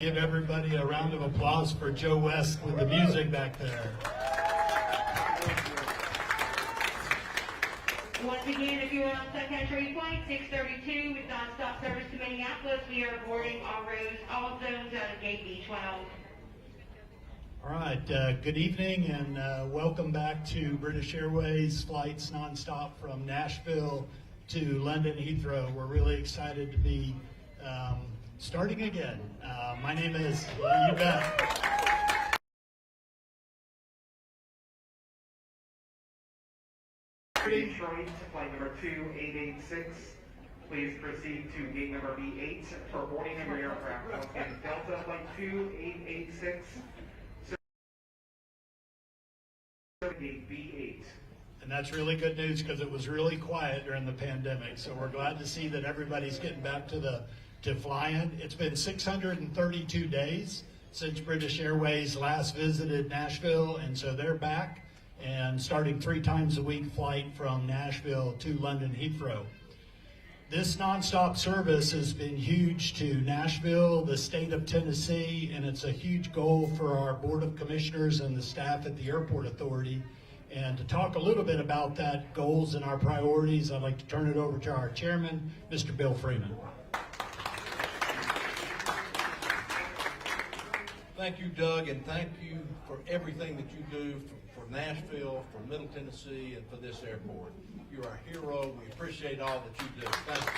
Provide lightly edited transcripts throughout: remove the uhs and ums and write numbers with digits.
Give everybody a round of applause for Joe West with the music back there. Once again, if you are on Sun Country Flight 632 with nonstop service to Minneapolis, we are boarding all roads, all zones out of gate B12. All right, good evening and welcome back to British Airways flights nonstop from Nashville to London Heathrow. We're really excited to be starting again. My name is, you bet. Detroit, flight number 2886. Please proceed to gate number B8 for boarding of your aircraft. Once again, Delta flight 2886, gate B8. And that's really good news because it was really quiet during the pandemic. So we're glad to see that everybody's getting back to flying. It's been 632 days since British Airways last visited Nashville, and so they're back and starting 3 times a week flight from Nashville to London Heathrow. This nonstop service has been huge to Nashville, the state of Tennessee, and it's a huge goal for our Board of Commissioners and the staff at the Airport Authority. And to talk a little bit about that goals and our priorities, I'd like to turn it over to our chairman, Mr. Bill Freeman. Thank you, Doug, and thank you for everything that you do for Nashville, for Middle Tennessee, and for this airport. You're our hero. We appreciate all that you do. Thank you,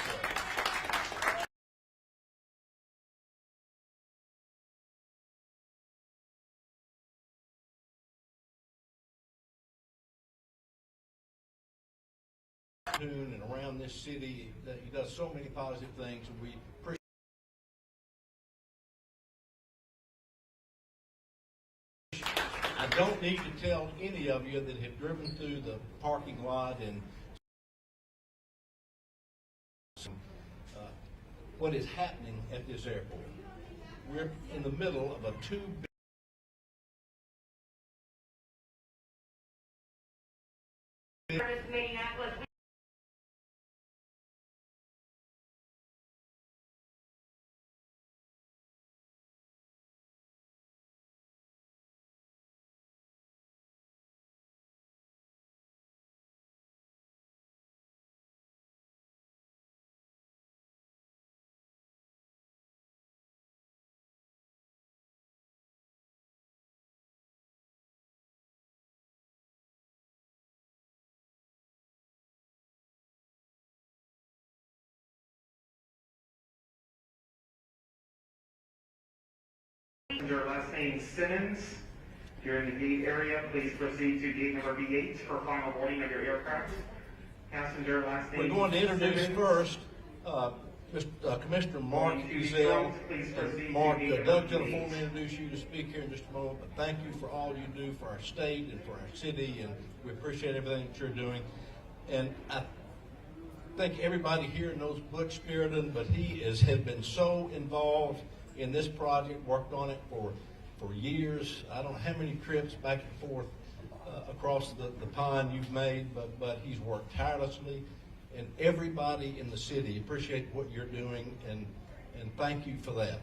sir. And around this city, that he does so many positive things, and we appreciate. I don't need to tell any of you that have driven through the parking lot and what is happening at this airport. We're in the middle of a $2 billion Minneapolis. Your last name Simmons. If you're in the gate area, please proceed to gate number B8 for final boarding of your aircraft. Passenger last name. We're going to introduce Simmons. first Commissioner Mark Uzell. Mark, Doug Telephone will introduce you to speak here in just a moment, but thank you for all you do for our state and for our city, and we appreciate everything that you're doing. And I think everybody here knows Butch Spiriton, but he has been so involved in this project, worked on it for years. I don't know how many trips back and forth across the pond you've made, but he's worked tirelessly, and everybody in the city appreciate what you're doing, and thank you for that.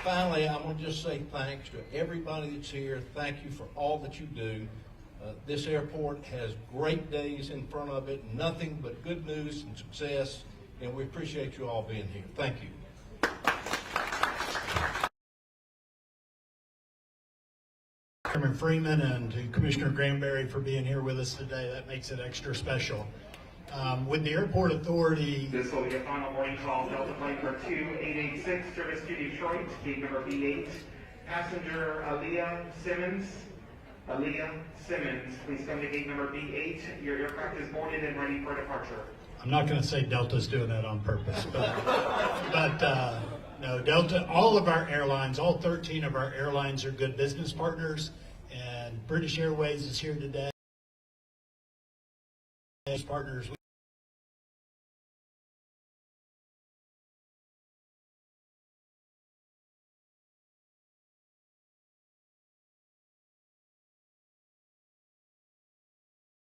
Finally, I want to just say thanks to everybody that's here. Thank you for all that you do. This airport has great days in front of it, nothing but good news and success, and we appreciate you all being here. Thank you. Chairman Freeman and to Commissioner Granberry for being here with us today. That makes it extra special. With the Airport Authority, This will be a final boarding call. Delta flight number 2886, service to Detroit, gate number B8. Passenger Aaliyah Simmons. Aaliyah Simmons, please come to gate number B8. Your aircraft is boarded and ready for departure. I'm not going to say Delta's doing that on purpose, but no, Delta, all of our airlines, all 13 of our airlines are good business partners, and British Airways is here today. As partners,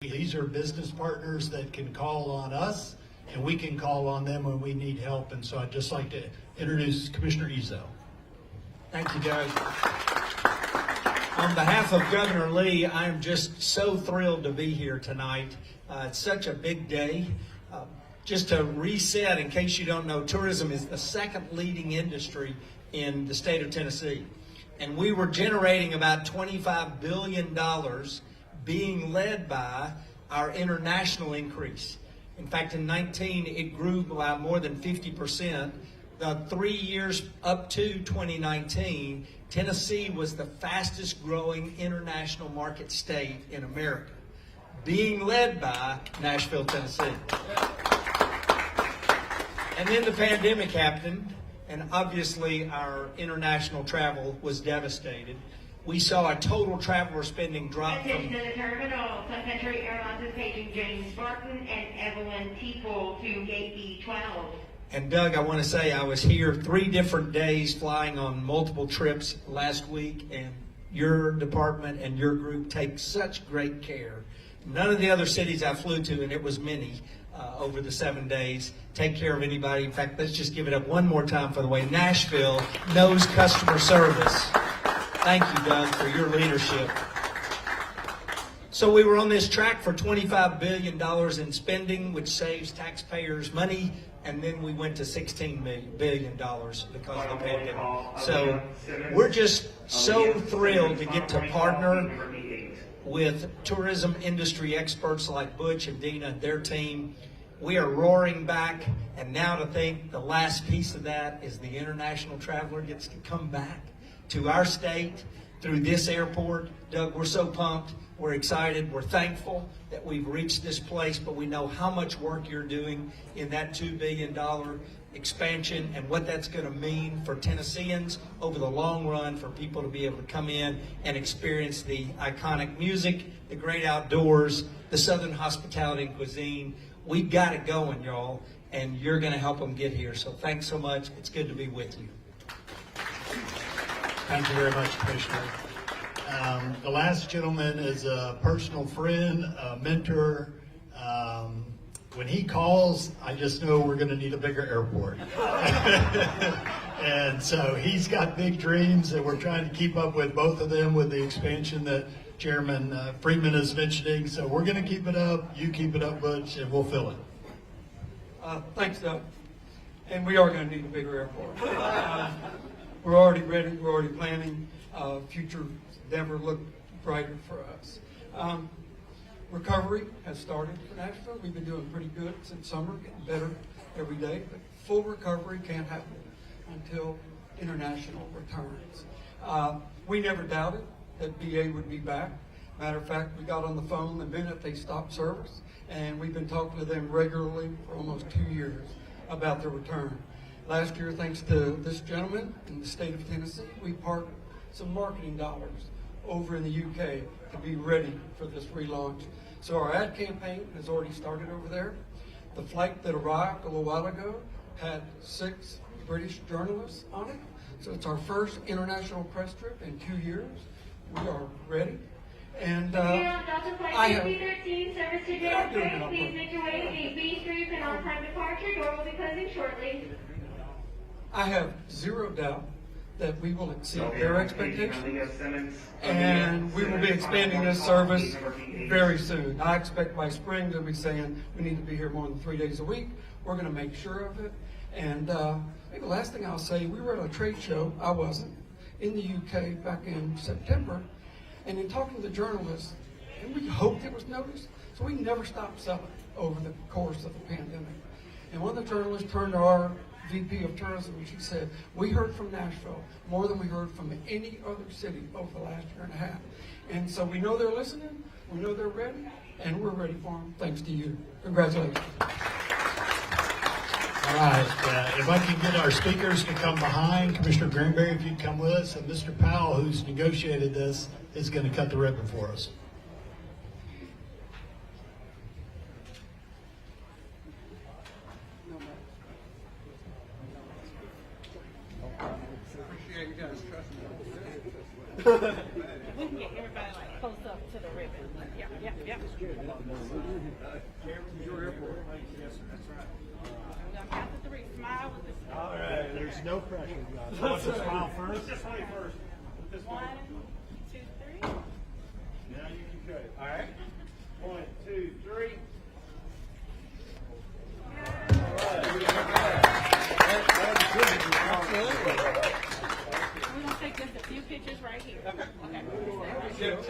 these are business partners that can call on us and we can call on them when we need help. And so I'd just like to introduce Commissioner Ezo. Thank you, Doug. On behalf of Governor Lee, I am just so thrilled to be here tonight. It's such a big day. Just to reset, in case you don't know, tourism is the second leading industry in the state of Tennessee. And we were generating about $25 billion, being led by our international increase. In fact, in 19, it grew by more than 50%. The 3 years up to 2019, Tennessee was the fastest growing international market state in America, being led by Nashville, Tennessee. And then the pandemic happened, and obviously our international travel was devastated. We saw a total traveler spending drop Attention from... to the terminal. Sun Country Airlines is paging James Barton and Evelyn Teeple to gate B12. And Doug, I want to say I was here 3 different days flying on multiple trips last week, and your department and your group take such great care. None of the other cities I flew to, and it was many over the 7 days, take care of anybody. In fact, let's just give it up one more time for the way Nashville knows customer service. Thank you, Doug, for your leadership. So we were on this track for $25 billion in spending, which saves taxpayers money, and then we went to $16 billion because of the pandemic. So we're just so thrilled to get to partner with tourism industry experts like Butch and Dina and their team. We are roaring back, and now to think the last piece of that is the international traveler gets to come back to our state through this airport. Doug, we're so pumped. We're excited. We're thankful that we've reached this place, but we know how much work you're doing in that $2 billion expansion and what that's going to mean for Tennesseans over the long run, for people to be able to come in and experience the iconic music, the great outdoors, the Southern hospitality and cuisine. We've got it going, y'all, and you're going to help them get here. So thanks so much. It's good to be with you. Thank you very much, Commissioner. The last gentleman is a personal friend, a mentor. When he calls, I just know we're going to need a bigger airport. And so he's got big dreams, and we're trying to keep up with both of them with the expansion that Chairman Freeman is mentioning. So we're going to keep it up. You keep it up, Butch, and we'll fill it. Thanks, Doug. And we are going to need a bigger airport. We're already ready. We're already planning. Future never looked brighter for us. Recovery has started for Nashville. We've been doing pretty good since summer, getting better every day. But full recovery can't happen until international returns. We never doubted that BA would be back. Matter of fact, we got on the phone the minute they stopped service, and we've been talking to them regularly for almost 2 years about their return. Last year, thanks to this gentleman in the state of Tennessee, we parked some marketing dollars over in the UK to be ready for this relaunch. So our ad campaign has already started over there. The flight that arrived a little while ago had 6 British journalists on it. So it's our first international press trip in 2 years. We are ready. And Delta Flight I have... 13 service to JFK. Please make your way to gate B3 for on-time departure. Door will be closing shortly. I have zero doubt that we will exceed their expectations, and we will be expanding this service very soon. I expect by spring they'll be saying we need to be here more than 3 days a week. We're going to make sure of it. And maybe the last thing I'll say, we were at a trade show, I wasn't, in the UK back in September, and in talking to the journalists, and we hoped it was noticed, so we never stopped selling over the course of the pandemic. And one of the journalists turned to our VP of Tourism, and she said, we heard from Nashville more than we heard from any other city over the last year and a half. And so we know they're listening, we know they're ready, and we're ready for them, thanks to you. Congratulations. All right, if I can get our speakers to come behind, Commissioner Granberry, if you'd come with us, and Mr. Powell, who's negotiated this, is going to cut the ribbon for us. Appreciate you guys trusting me. We can get everybody like close up to the ribbon. Yep. Your airport. Yes, that's right. There's no pressure, guys. Want to smile first? One, two, three. Now you can cut it. All right. 1, 2, 3. We're gonna take just a few pictures right here. Okay. We're just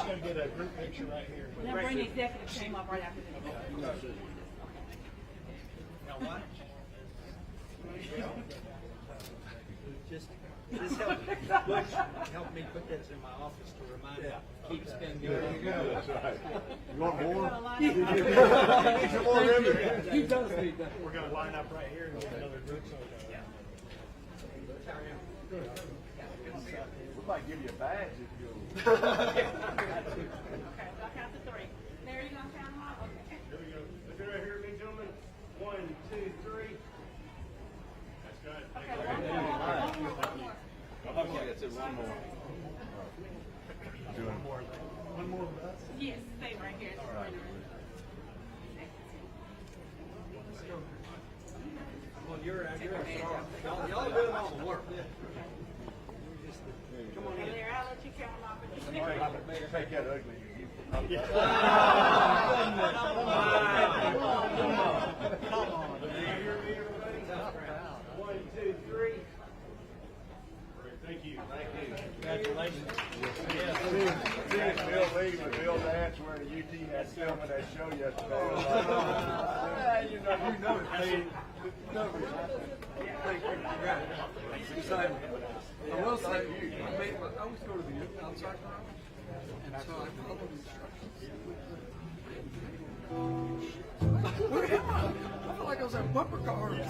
going to get a group picture right here. Then bring the executive team up right after this. Just help me put this in my office to remind me. Keep spending. There you go. That's right. You want more? He does need that. We're going to line up right here and get another group photo. We might give you a badge if you go. Okay, I'll count to three. There you gonna count them all? Okay. Here we go. Look right here, big gentlemen. 1, 2, 3. That's good. Okay, one more. One more with us. Yes, stay right here. Well, you're a star. Y'all doing all the work. Come on, Larry, I'll let you count them off. Take that ugly. Come on. One, two, three. Thank you. Congratulations. Seeing Bill Lee with Bill Dance wearing a UT hat filming that show yesterday. You know it's me. Thank you. It's exciting. I will say, I always go to the outside round, and so I follow the instructions. I feel like I was at bumper cars.